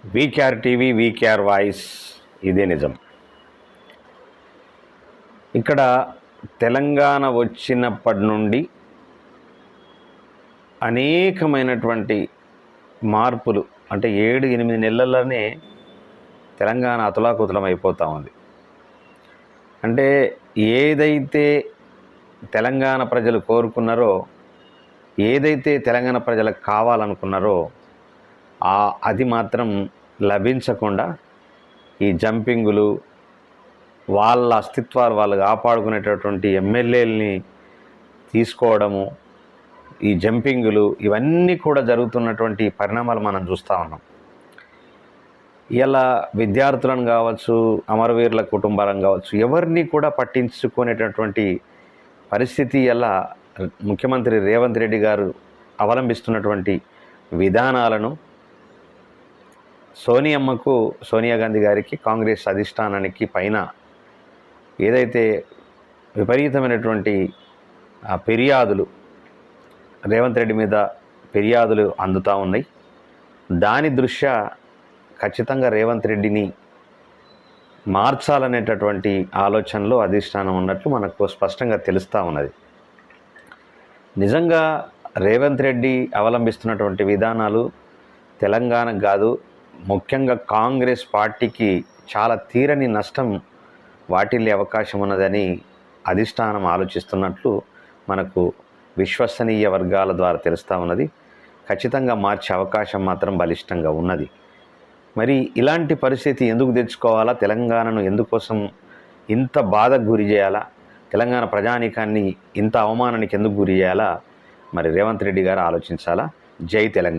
VKR TV, VKR voice, ఇదే నిజం. ఇక్కడ తెలంగాణ వచ్చినప్పటి నుండి అనేకమైనటువంటి మార్పులు, అంటే 7-8 నెలల్లోనే తెలంగాణ అతలాకుతలం అయిపోతూ ఉంది. అంటే ఏదైతే తెలంగాణ ప్రజలు కోరుకున్నారో, ఏదైతే తెలంగాణ ప్రజలకు కావాలనుకున్నారో అది మాత్రం లభించకుండా ఈ జంపింగులు, వాళ్ళ అస్తిత్వాలు వాళ్ళు కాపాడుకునేటటువంటి ఎమ్మెల్యేలని తీసుకోవడము, ఈ జంపింగులు, ఇవన్నీ కూడా జరుగుతున్నటువంటి పరిణామాలు మనం చూస్తూ ఉన్నాం. ఇలా విద్యార్థులను కావచ్చు, అమరవీరుల కుటుంబాలను కావచ్చు, ఎవరిని కూడా పట్టించుకునేటటువంటి పరిస్థితి ఎలా ముఖ్యమంత్రి రేవంత్ రెడ్డి గారు అవలంబిస్తున్నటువంటి విధానాలను సోనియా గాంధీ గారికి, కాంగ్రెస్ అధిష్టానానికి పైన ఏదైతే విపరీతమైనటువంటి ఫిర్యాదులు, రేవంత్ రెడ్డి మీద ఫిర్యాదులు అందుతూ ఉన్నాయి. దాని దృష్ట్యా ఖచ్చితంగా రేవంత్ రెడ్డిని మార్చాలనేటటువంటి ఆలోచనలో అధిష్టానం ఉన్నట్లు మనకు స్పష్టంగా తెలుస్తూ ఉన్నది. నిజంగా రేవంత్ రెడ్డి అవలంబిస్తున్నటువంటి విధానాలు తెలంగాణకు కాదు, ముఖ్యంగా కాంగ్రెస్ పార్టీకి చాలా తీరని నష్టం వాటిల్లే అవకాశం ఉన్నదని అధిష్టానం ఆలోచిస్తున్నట్లు మనకు విశ్వసనీయ వర్గాల ద్వారా తెలుస్తూ ఉన్నది. ఖచ్చితంగా మార్చే అవకాశం మాత్రం బలిష్టంగా ఉన్నది. మరి ఇలాంటి పరిస్థితి ఎందుకు తెచ్చుకోవాలా? తెలంగాణను ఎందుకోసం ఇంత బాధకు గురి చేయాలా? తెలంగాణ ప్రజానీకాన్ని ఇంత అవమానానికి ఎందుకు గురి చేయాలా? మరి రేవంత్ రెడ్డి గారు ఆలోచించాలా. జై తెలంగాణ.